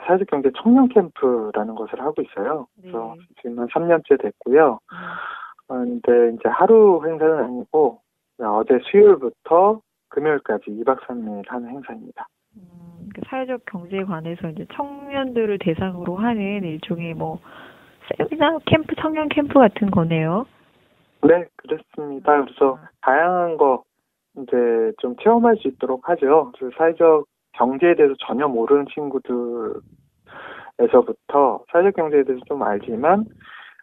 Speaker 7: 사회적 경제 청년 캠프라는 것을 하고 있어요. 그래서 지금 한 3년째 됐고요. 근데 이제 하루 행사는 아니고 어제 수요일부터 금요일까지 2박 3일 하는 행사입니다.
Speaker 6: 사회적 경제에 관해서 이제 청년들을 대상으로 하는 일종의 세미나 캠프, 청년 캠프 같은 거네요.
Speaker 7: 네, 그렇습니다. 그래서 다양한 거 이제 좀 체험할 수 있도록 하죠. 그래서 사회적 경제에 대해서 전혀 모르는 친구들에서부터 사회적 경제에 대해서 좀 알지만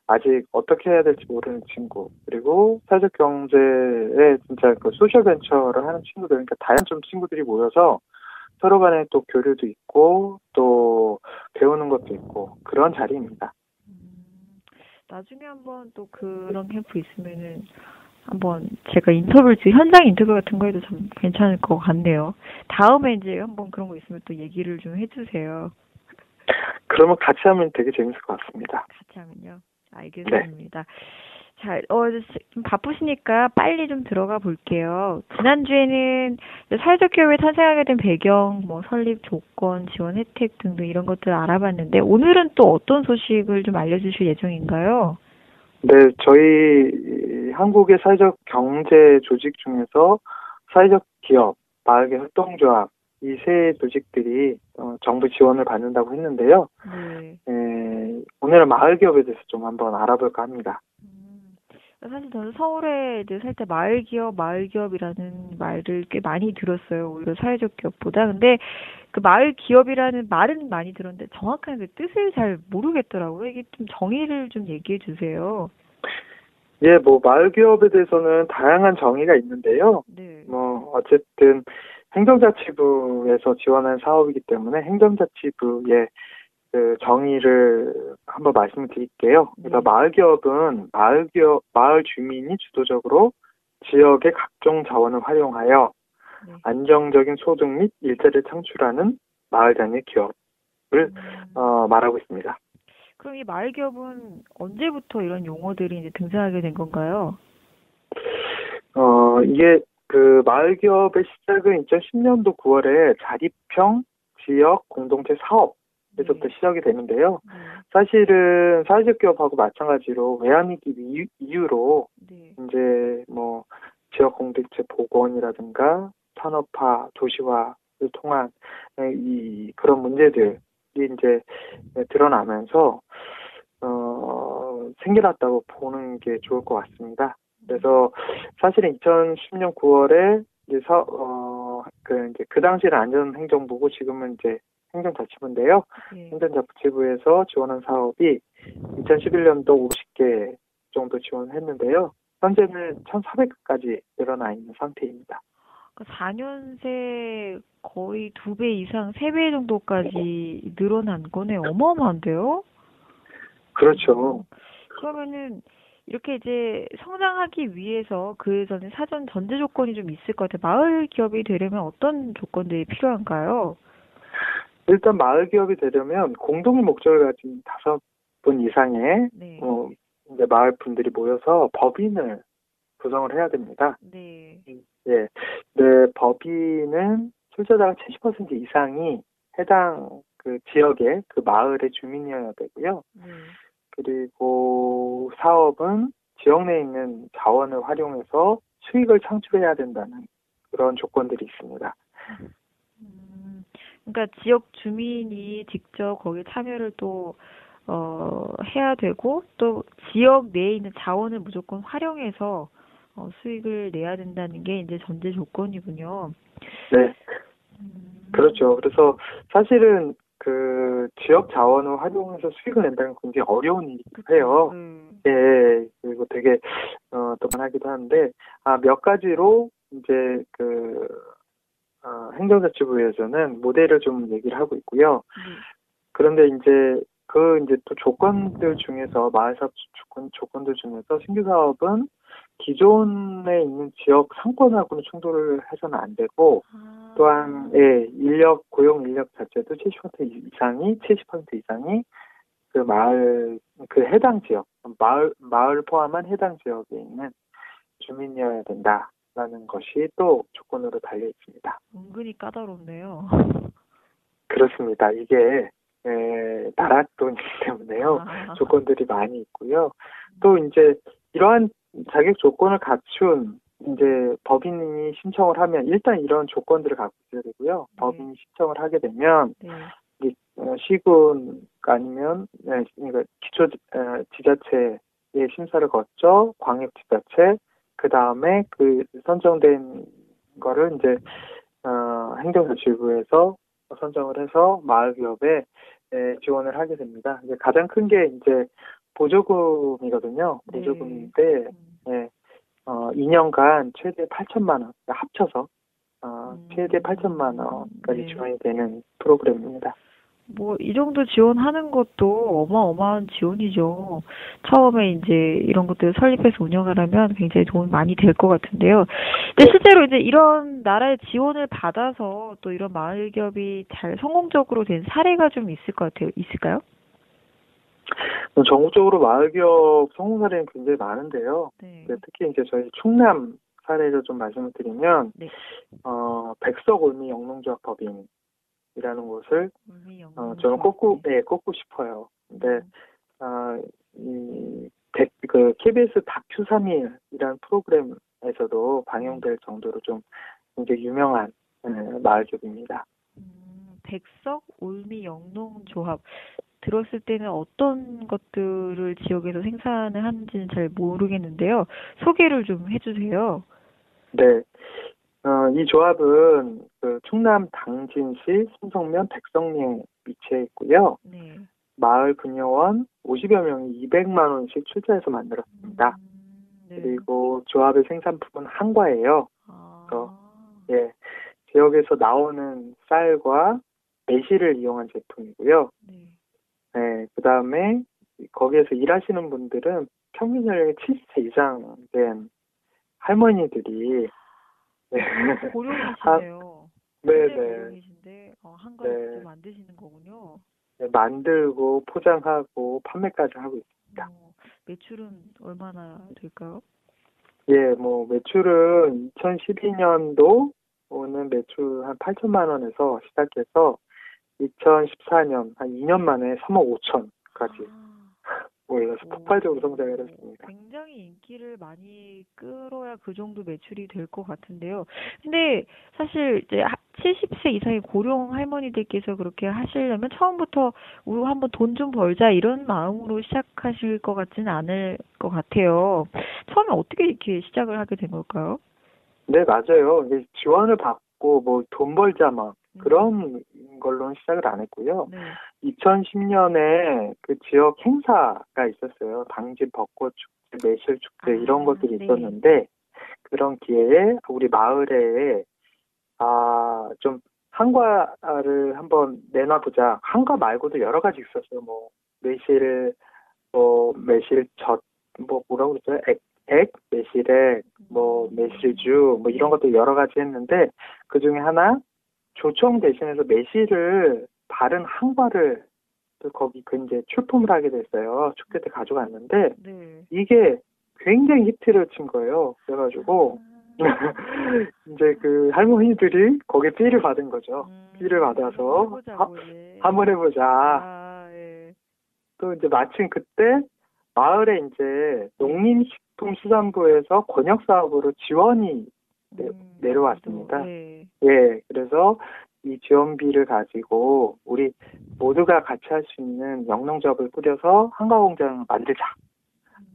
Speaker 7: 아직 어떻게 해야 될지 모르는 친구, 그리고 사회적 경제에 진짜 소셜 벤처를 하는 친구들, 그러니까 다양한 좀 친구들이 모여서 서로 간에 또 교류도 있고 또 배우는 것도 있고 그런 자리입니다.
Speaker 6: 나중에 한번 또 그런 캠프 있으면은 한번 제가 현장 인터뷰 같은 거 해도 참 괜찮을 것 같네요. 다음에 이제 한번 그런 거 있으면 또 얘기를 좀 해주세요.
Speaker 7: 그러면 같이 하면 되게 재밌을 것 같습니다.
Speaker 6: 같이 하면요? 알겠습니다. 네. 자, 좀 바쁘시니까 빨리 좀 들어가 볼게요. 지난주에는 사회적 기업이 탄생하게 된 배경, 설립 조건, 지원 혜택 등등 이런 것들을 알아봤는데 오늘은 또 어떤 소식을 좀 알려주실 예정인가요?
Speaker 7: 네, 저희 한국의 사회적 경제 조직 중에서 사회적 기업, 마을계 협동조합 이 세 조직들이 정부 지원을 받는다고 했는데요. 오늘은 마을기업에 대해서 좀 한번 알아볼까 합니다.
Speaker 6: 사실 저는 서울에 이제 살 때 마을기업이라는 말을 꽤 많이 들었어요. 오히려 사회적 기업보다. 근데 그 마을기업이라는 말은 많이 들었는데 정확한 그 뜻을 잘 모르겠더라고요. 이게 좀 정의를 좀 얘기해 주세요.
Speaker 7: 예, 마을기업에 대해서는 다양한 정의가 있는데요.
Speaker 6: 네.
Speaker 7: 어쨌든 행정자치부에서 지원한 사업이기 때문에 행정자치부의 그 정의를 한번 말씀드릴게요. 그래서 마을기업은 마을 주민이 주도적으로 지역의 각종 자원을 활용하여 안정적인 소득 및 일자리를 창출하는 마을 단위 기업을 말하고 있습니다.
Speaker 6: 그럼 이 마을기업은 언제부터 이런 용어들이 이제 등장하게 된 건가요?
Speaker 7: 이게 그 마을기업의 시작은 2010년도 9월에 자립형 지역 공동체 사업에서부터 시작이 되는데요. 사실은 사회적 기업하고 마찬가지로 외환위기 이유로 이제 지역 공동체 복원이라든가 산업화, 도시화 통한 그런 문제들이 이제 드러나면서 생겨났다고 보는 게 좋을 것 같습니다. 그래서 사실은 2010년 9월에 이제 그 당시에는 안전행정부고 지금은 이제 행정자치부인데요.
Speaker 6: 네.
Speaker 7: 행정자치부에서 지원한 사업이 2011년도 50개 정도 지원했는데요. 현재는 1,400개까지 늘어나 있는 상태입니다.
Speaker 6: 4년 새 거의 2배 이상, 3배 정도까지 늘어난 거네. 어마어마한데요?
Speaker 7: 그렇죠.
Speaker 6: 그러면은 이렇게 이제 성장하기 위해서 그 전에 사전 전제 조건이 좀 있을 것 같아요. 마을 기업이 되려면 어떤 조건들이 필요한가요?
Speaker 7: 일단 마을 기업이 되려면 공동의 목적을 가진 5분 이상의
Speaker 6: 네.
Speaker 7: 이제 마을 분들이 모여서 법인을 구성을 해야 됩니다.
Speaker 6: 네.
Speaker 7: 예. 네, 법인은 출자자가 70% 이상이 해당 그 지역의 그 마을의 주민이어야 되고요.
Speaker 6: 네.
Speaker 7: 그리고 사업은 지역 내에 있는 자원을 활용해서 수익을 창출해야 된다는 그런 조건들이 있습니다.
Speaker 6: 그러니까 지역 주민이 직접 거기에 참여를 또 해야 되고 또 지역 내에 있는 자원을 무조건 활용해서 수익을 내야 된다는 게 이제 전제 조건이군요.
Speaker 7: 네. 그렇죠. 그래서 사실은 그 지역 자원을 활용해서 수익을 낸다는 건 굉장히 어려운 일이기도 해요. 예, 그리고 되게 또 많하기도 하는데 몇 가지로 이제 행정자치부에서는 모델을 좀 얘기를 하고 있고요. 그런데 이제 또 조건들 중에서 마을사업 조건들 중에서 신규 사업은 기존에 있는 지역 상권하고는 충돌을 해서는 안 되고 또한 고용 인력 자체도 70% 이상이 그 마을 그 해당 지역 마을 포함한 해당 지역에 있는 주민이어야 된다라는 것이 또 조건으로 달려 있습니다.
Speaker 6: 은근히 까다롭네요.
Speaker 7: 그렇습니다. 이게 나라 돈이기 때문에요. 조건들이 많이 있고요. 또 이제 이러한 자격 조건을 갖춘 이제 법인이 신청을 하면 일단 이런 조건들을 갖고 있어야 되고요. 법인이 신청을 하게 되면 시군 아니면 그러니까 기초 지자체의 심사를 거쳐 광역 지자체 그 다음에 그 선정된 거를 이제 행정자치부에서 선정을 해서 마을 기업에 지원을 하게 됩니다. 이제 가장 큰 게 이제 보조금이거든요. 보조금인데 2년간 최대 8천만 원 합쳐서 최대 8천만 원까지 지원이 되는 프로그램입니다.
Speaker 6: 뭐 이 정도 지원하는 것도 어마어마한 지원이죠. 처음에 이제 이런 것들을 설립해서 운영을 하면 굉장히 도움이 많이 될 것 같은데요. 근데 실제로 이제 이런 나라의 지원을 받아서 또 이런 마을 기업이 잘 성공적으로 된 사례가 좀 있을 것 같아요. 있을까요?
Speaker 7: 전국적으로 마을 기업 성공 사례는 굉장히 많은데요. 특히 이제 저희 충남 사례를 좀 말씀을 드리면 백석 올미 영농조합 법인이라는 곳을 저는 꼽고 싶어요. 근데 그 KBS 다큐 3일이라는 프로그램에서도 방영될 정도로 좀 굉장히 유명한 마을 기업입니다.
Speaker 6: 백석 올미 영농조합 들었을 때는 어떤 것들을 지역에서 생산을 하는지는 잘 모르겠는데요. 소개를 좀 해주세요.
Speaker 7: 네. 이 조합은 그 충남 당진시 신성면 백성리에 위치해 있고요. 마을 분여원 50여 명이 200만 원씩 출자해서 만들었습니다. 그리고 조합의 생산품은 한과예요. 그래서 지역에서 나오는 쌀과 매실을 이용한 제품이고요. 그 다음에 거기에서 일하시는 분들은 평균 연령이 70세 이상 된 할머니들이
Speaker 6: 고령이시네요.
Speaker 7: 네네.
Speaker 6: 고령이신데 한가를 만드시는 거군요.
Speaker 7: 만들고 포장하고 판매까지 하고 있습니다.
Speaker 6: 매출은 얼마나 될까요?
Speaker 7: 뭐 매출은 2012년도는 매출 한 8천만 원에서 시작해서 2014년 한 2년 만에 3억 5천까지 올라서 폭발적으로 성장을 했습니다.
Speaker 6: 굉장히 인기를 많이 끌어야 그 정도 매출이 될 것 같은데요. 근데 사실 이제 70세 이상의 고령 할머니들께서 그렇게 하시려면 처음부터 우리 한번 돈 좀 벌자 이런 마음으로 시작하실 것 같지는 않을 것 같아요. 처음에 어떻게 이렇게 시작을 하게 된 걸까요?
Speaker 7: 네, 맞아요. 이게 지원을 받고 뭐 돈 벌자 막 그런 걸로는 시작을 안 했고요.
Speaker 6: 네.
Speaker 7: 2010년에 그 지역 행사가 있었어요. 당진 벚꽃 축제, 매실 축제 이런 것들이
Speaker 6: 네.
Speaker 7: 있었는데 그런 기회에 우리 마을에 좀 한과를 한번 내놔보자. 한과 말고도 여러 가지 있었어요. 뭐 매실젓, 뭐 뭐라고 그러죠? 액, 매실액, 뭐 매실주, 뭐 이런 것도 여러 가지 했는데 그 중에 하나 조청 대신해서 매실을 바른 한과를 또 거기 그 이제 출품을 하게 됐어요. 축제 때 가져갔는데
Speaker 6: 네.
Speaker 7: 이게 굉장히 히트를 친 거예요. 그래가지고 이제 그 할머니들이 거기에 삐를 받은 거죠. 삐를 받아서
Speaker 6: 해보자고, 예.
Speaker 7: 한번 해보자.
Speaker 6: 예.
Speaker 7: 또 이제 마침 그때 마을에 이제 농림식품수산부에서 권역 사업으로 지원이 내려왔습니다.
Speaker 6: 네.
Speaker 7: 예, 그래서 이 지원비를 가지고 우리 모두가 같이 할 수 있는 영농조합을 꾸려서 한과공장을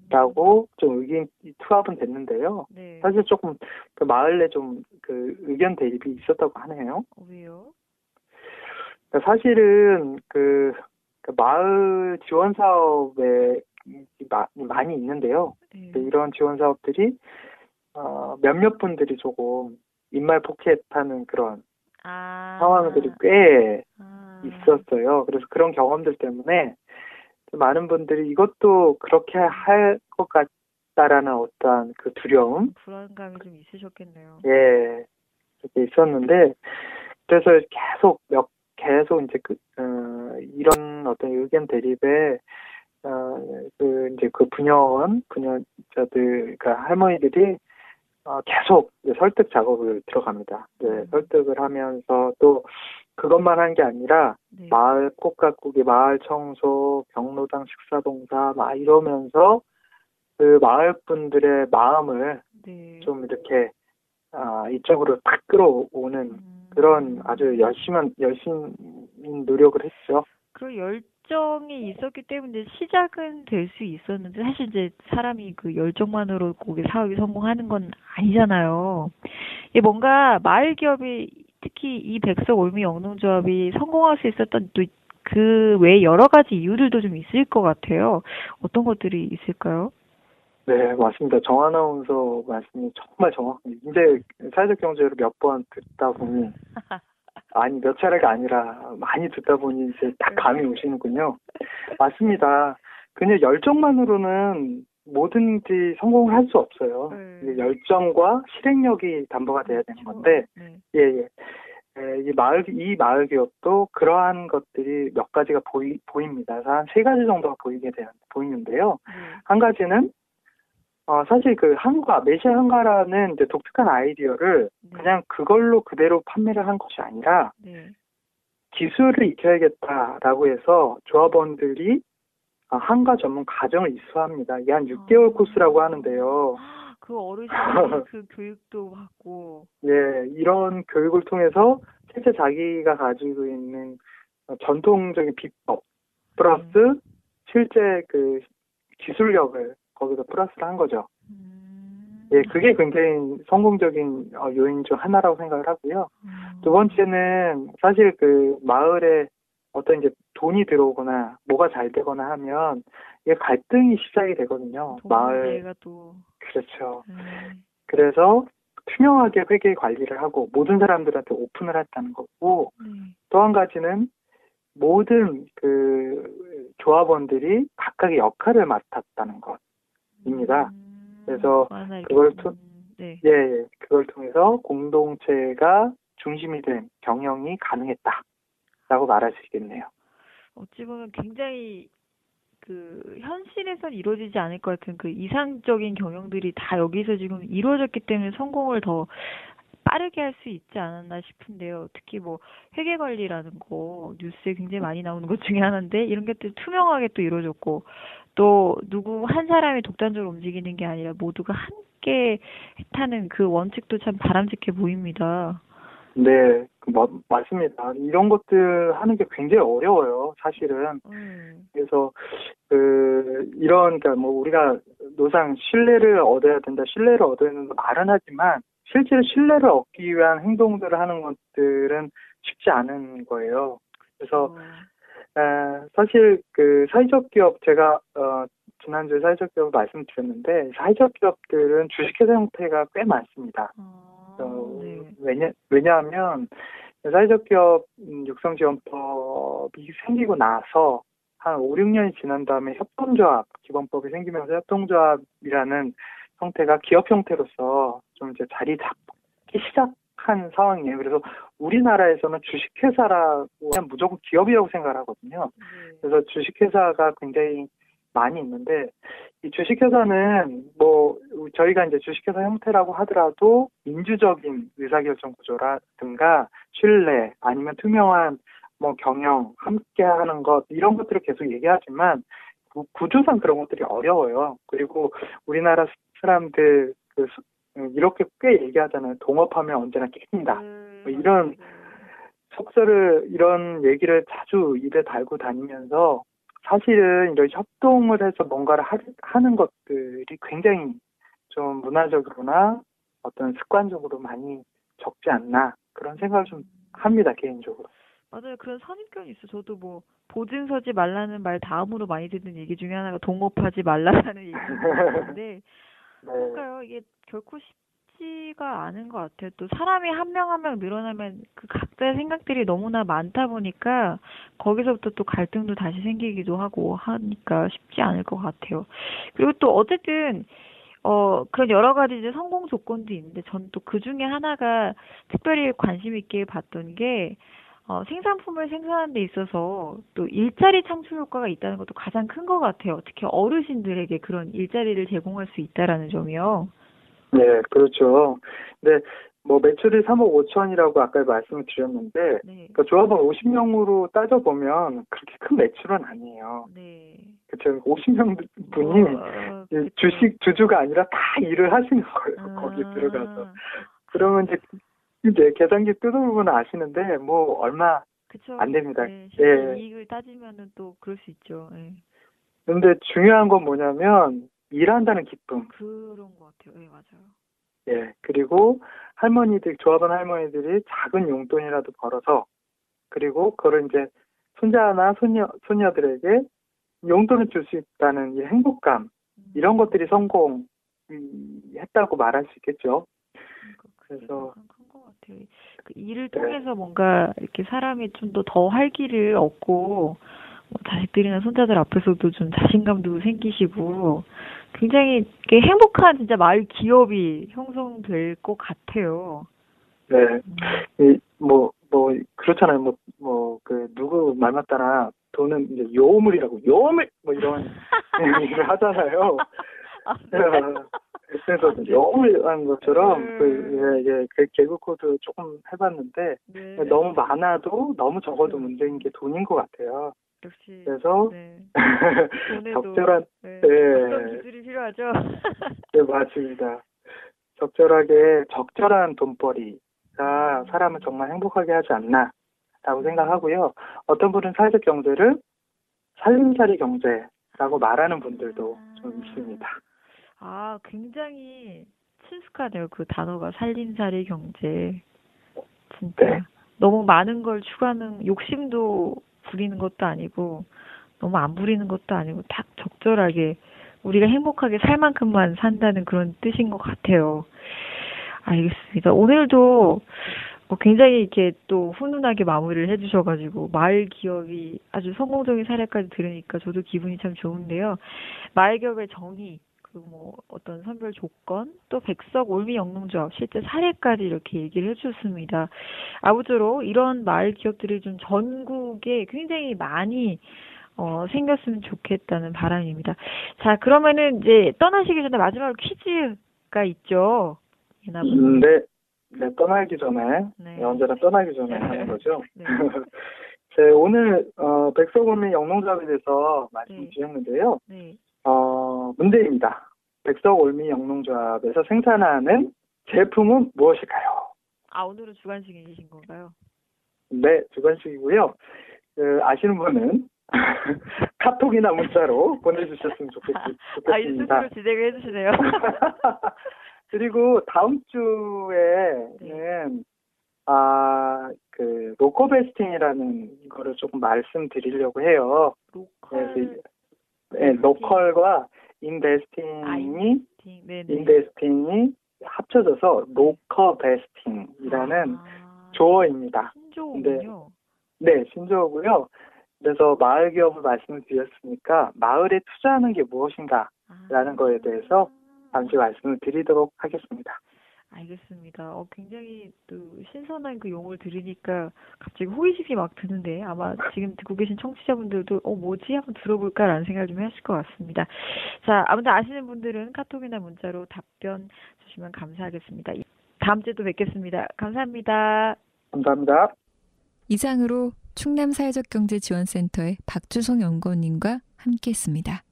Speaker 7: 만들자라고 좀 의견 투합은 됐는데요.
Speaker 6: 네.
Speaker 7: 사실 조금 그 마을 내 좀 그 의견 대립이 있었다고 하네요.
Speaker 6: 왜요?
Speaker 7: 사실은 그 마을 지원 사업에 많이 있는데요.
Speaker 6: 네.
Speaker 7: 이런 지원 사업들이 몇몇 분들이 조금 입말 포켓하는 그런 상황들이 꽤 있었어요. 그래서 그런 경험들 때문에 많은 분들이 이것도 그렇게 할 것 같다라는 어떤 그 두려움,
Speaker 6: 불안감이 좀 있으셨겠네요.
Speaker 7: 예, 이렇게 있었는데 그래서 계속 이제 이런 어떤 의견 대립에 이제 그 부녀자들, 그러니까 할머니들이 계속 이제 설득 작업을 들어갑니다. 네, 설득을 하면서 또 그것만 한 게 아니라
Speaker 6: 네.
Speaker 7: 마을 꽃 가꾸기, 마을 청소, 경로당 식사봉사 막 이러면서 그 마을 분들의 마음을
Speaker 6: 네.
Speaker 7: 좀 이렇게 이쪽으로 딱 끌어오는 그런 아주 열심인 노력을 했죠.
Speaker 6: 그 열정이 있었기 때문에 시작은 될 수 있었는데 사실 이제 사람이 그 열정만으로 거기 사업이 성공하는 건 아니잖아요. 이게 뭔가 마을 기업이 특히 이 백석 올미 영농조합이 성공할 수 있었던 또 그 외에 여러 가지 이유들도 좀 있을 것 같아요. 어떤 것들이 있을까요?
Speaker 7: 네, 맞습니다. 정 아나운서 말씀이 정말 정확합니다. 이제 사회적 경제를 몇 번 듣다 보니 아니 몇 차례가 아니라 많이 듣다 보니 이제 딱 감이 오시는군요. 맞습니다. 그냥 열정만으로는 뭐든지 성공을 할 수 없어요. 이제 열정과 실행력이 담보가 돼야 되는 건데, 예. 이 마을 기업도 그러한 것들이 몇 가지가 보입니다. 한 세 가지 정도가 보이는데요. 한 가지는 사실 그 매실 한과라는 이제 독특한 아이디어를 그냥 그걸로 그대로 판매를 한 것이 아니라 기술을 익혀야겠다라고 해서 조합원들이 한과 전문 과정을 이수합니다. 이게 한 6개월 코스라고 하는데요.
Speaker 6: 그 어르신이 그 교육도 받고.
Speaker 7: 예, 이런 교육을 통해서 실제 자기가 가지고 있는 전통적인 비법 플러스 실제 그 기술력을 거기서 플러스를 한 거죠. 예, 그게 굉장히 성공적인 요인 중 하나라고 생각을 하고요. 두 번째는 사실 그 마을에 어떤 이제 돈이 들어오거나 뭐가 잘 되거나 하면 이게 갈등이 시작이 되거든요. 마을
Speaker 6: 또
Speaker 7: 그렇죠. 그래서 투명하게 회계 관리를 하고 모든 사람들한테 오픈을 했다는 거고 또 한 가지는 모든 그 조합원들이 각각의 역할을 맡았다는 것입니다. 그래서 그걸 통해서 공동체가 중심이 된 경영이 가능했다라고 말할 수 있겠네요.
Speaker 6: 어찌 보면 굉장히 그 현실에선 이루어지지 않을 것 같은 그 이상적인 경영들이 다 여기서 지금 이루어졌기 때문에 성공을 더 빠르게 할 수 있지 않았나 싶은데요. 특히 뭐 회계 관리라는 거 뉴스에 굉장히 많이 나오는 것 중에 하나인데 이런 게 또 투명하게 또 이루어졌고 또 누구 한 사람이 독단적으로 움직이는 게 아니라 모두가 함께 타는 그 원칙도 참 바람직해 보입니다.
Speaker 7: 네, 맞습니다. 이런 것들 하는 게 굉장히 어려워요, 사실은. 그래서, 그러니까 우리가 노상 신뢰를 얻어야 된다, 신뢰를 얻어야 된다 말은 하지만, 실제로 신뢰를 얻기 위한 행동들을 하는 것들은 쉽지 않은 거예요. 그래서, 사실 사회적 기업, 제가, 지난주에 사회적 기업을 말씀드렸는데, 사회적 기업들은 주식회사 형태가 꽤 많습니다. 왜냐하면 사회적 기업 육성지원법이 생기고 나서 한 5, 6년이 지난 다음에 협동조합 기본법이 생기면서 협동조합이라는 형태가 기업 형태로서 좀 이제 자리 잡기 시작한 상황이에요. 그래서 우리나라에서는 주식회사라고 하면 무조건 기업이라고 생각을 하거든요. 그래서 주식회사가 굉장히 많이 있는데, 이 주식회사는 저희가 이제 주식회사 형태라고 하더라도 민주적인 의사결정 구조라든가 신뢰 아니면 투명한 경영 함께 하는 것 이런 것들을 계속 얘기하지만 구조상 그런 것들이 어려워요. 그리고 우리나라 사람들 이렇게 꽤 얘기하잖아요. 동업하면 언제나 깬다. 이런 속설을 이런 얘기를 자주 입에 달고 다니면서 사실은 이런 협동을 해서 뭔가를 하는 것들이 굉장히 좀 문화적으로나 어떤 습관적으로 많이 적지 않나 그런 생각을 좀 합니다, 개인적으로.
Speaker 6: 맞아요. 그런 선입견이 있어. 저도 보증 서지 말라는 말 다음으로 많이 듣는 얘기 중에 하나가 동업하지 말라는 얘기인데 그러니까요. 이게 결코 쉽지가 않은 것 같아요. 또 사람이 한 명 한 명 늘어나면 그 각자의 생각들이 너무나 많다 보니까 거기서부터 또 갈등도 다시 생기기도 하고 하니까 쉽지 않을 것 같아요. 그리고 또 어쨌든 그런 여러 가지 이제 성공 조건도 있는데 전 또 그 중에 하나가 특별히 관심 있게 봤던 게 생산품을 생산하는 데 있어서 또 일자리 창출 효과가 있다는 것도 가장 큰 것 같아요. 특히 어르신들에게 그런 일자리를 제공할 수 있다라는 점이요.
Speaker 7: 네, 그렇죠. 네, 매출이 3억 5천이라고 아까 말씀을 드렸는데,
Speaker 6: 네.
Speaker 7: 그 조합원 50명으로 따져보면 그렇게 큰 매출은 아니에요.
Speaker 6: 네.
Speaker 7: 그렇죠. 50명 분이 주주가 아니라 다 일을 하시는 거예요. 거기 들어가서. 그러면 이제 계산기 뜯어보면 아시는데, 얼마
Speaker 6: 그쵸.
Speaker 7: 안 됩니다.
Speaker 6: 네, 실제 이익을 따지면은 또 그럴 수 있죠. 네.
Speaker 7: 근데 중요한 건 뭐냐면, 일한다는 기쁨.
Speaker 6: 그런 것 같아요. 네, 맞아요.
Speaker 7: 예, 그리고 조합원 할머니들이 작은 용돈이라도 벌어서, 그리고 그걸 이제 손자나 소녀들에게 용돈을 줄 수 있다는 이 행복감, 이런 것들이 성공했다고 말할 수 있겠죠. 그래서
Speaker 6: 큰것 같아요. 그 일을 통해서 뭔가 이렇게 사람이 좀 더 활기를 얻고 자식들이나 손자들 앞에서도 좀 자신감도 생기시고 굉장히 행복한 진짜 마을 기업이 형성될 것 같아요.
Speaker 7: 네, 그렇잖아요. 누구 말만 따라 돈은 이제 요물이라고, 요물! 이런 얘기를 하잖아요. 그래서 요물한 것처럼, 개그 코드 조금 해봤는데, 너무 많아도, 너무 적어도 문제인 게 돈인 것 같아요.
Speaker 6: 역시.
Speaker 7: 그래서, 적절한,
Speaker 6: 어떤 기술이 필요하죠?
Speaker 7: 네, 맞습니다. 적절한 돈벌이가 사람을 정말 행복하게 하지 않나라고 생각하고요. 어떤 분은 사회적 경제를 살림살이 경제라고 말하는 분들도 좀 있습니다.
Speaker 6: 굉장히 친숙하네요. 그 단어가 살림살이 경제. 진짜. 네. 너무 많은 걸 추구하는 욕심도 부리는 것도 아니고 너무 안 부리는 것도 아니고 딱 적절하게 우리가 행복하게 살 만큼만 산다는 그런 뜻인 것 같아요. 알겠습니다. 오늘도 굉장히 이렇게 또 훈훈하게 마무리를 해주셔가지고 마을 기업이 아주 성공적인 사례까지 들으니까 저도 기분이 참 좋은데요. 마을 기업의 정의 그리고 어떤 선별 조건 또 백석 올미 영농조합 실제 사례까지 이렇게 얘기를 해주셨습니다. 아무쪼록 이런 마을 기업들이 좀 전국에 굉장히 많이 생겼으면 좋겠다는 바람입니다. 자, 그러면은 이제 떠나시기 전에 마지막으로 퀴즈가 있죠.
Speaker 7: 네, 떠나기 전에, 언제나 떠나기 전에 하는 거죠.
Speaker 6: 네.
Speaker 7: 오늘, 백석올미 영농조합에 대해서 말씀드렸는데요.
Speaker 6: 네.
Speaker 7: 문제입니다. 백석올미 영농조합에서 생산하는 제품은 무엇일까요?
Speaker 6: 오늘은 주관식이신 건가요?
Speaker 7: 네, 주관식이고요. 아시는 분은 카톡이나 문자로 보내주셨으면 좋겠습니다.
Speaker 6: 스스로 진행을 해주시네요.
Speaker 7: 그리고 다음 주에는 로컬베스팅이라는 거를 조금 말씀드리려고 해요. 로컬과 인베스팅이 합쳐져서 로컬베스팅이라는 조어입니다.
Speaker 6: 신조어군요.
Speaker 7: 네, 신조어고요. 그래서 마을 기업을 말씀을 드렸으니까 마을에 투자하는 게 무엇인가라는 거에 대해서 잠시 말씀을 드리도록 하겠습니다.
Speaker 6: 알겠습니다. 굉장히 또 신선한 그 용어를 들으니까 갑자기 호기심이 막 드는데 아마 지금 듣고 계신 청취자분들도 뭐지? 한번 들어볼까라는 생각을 좀 하실 것 같습니다. 자, 아무튼 아시는 분들은 카톡이나 문자로 답변 주시면 감사하겠습니다. 다음 주에 또 뵙겠습니다. 감사합니다.
Speaker 7: 감사합니다.
Speaker 1: 이상으로 충남사회적경제지원센터의 박주성 연구원님과 함께했습니다.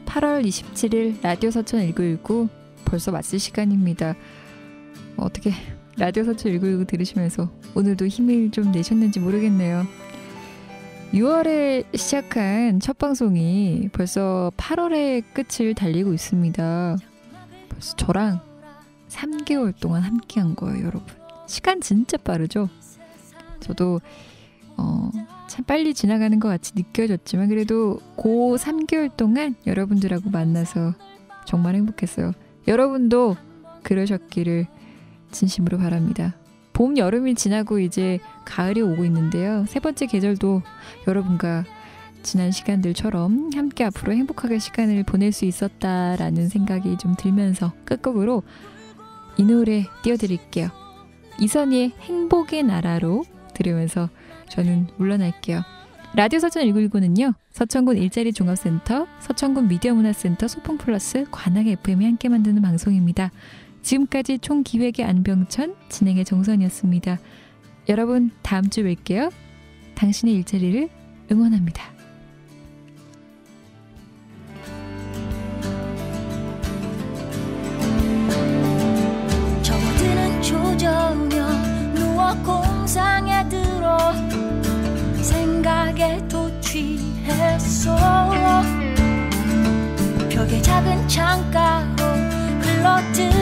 Speaker 1: 8월 27일 라디오 서천 1919 벌써 마칠 시간입니다. 어떻게 라디오 서천 1919 들으시면서 오늘도 힘을 좀 내셨는지 모르겠네요. 6월에 시작한 첫 방송이 벌써 8월의 끝을 달리고 있습니다. 벌써 저랑 3개월 동안 함께한 거예요, 여러분. 시간 진짜 빠르죠? 저도 참 빨리 지나가는 것 같이 느껴졌지만 그래도 그 3개월 동안 여러분들하고 만나서 정말 행복했어요. 여러분도 그러셨기를 진심으로 바랍니다. 봄, 여름이 지나고 이제 가을이 오고 있는데요. 세 번째 계절도 여러분과 지난 시간들처럼 함께 앞으로 행복하게 시간을 보낼 수 있었다라는 생각이 좀 들면서 끝곡으로 이 노래 띄워드릴게요. 이선희의 행복의 나라로 들으면서 저는 물러날게요. 라디오 서천 1919는요. 서천군 일자리 종합센터, 서천군 미디어문화센터, 소풍플러스, 관악 FM이 함께 만드는 방송입니다. 지금까지 총기획의 안병천, 진행의 정선이었습니다. 여러분 다음 주에 뵐게요. 당신의 일자리를 응원합니다.
Speaker 5: 접어드는 조정여 누워 공상에 들어 생각에 도취했어. 벽에 작은 창가로 흘러들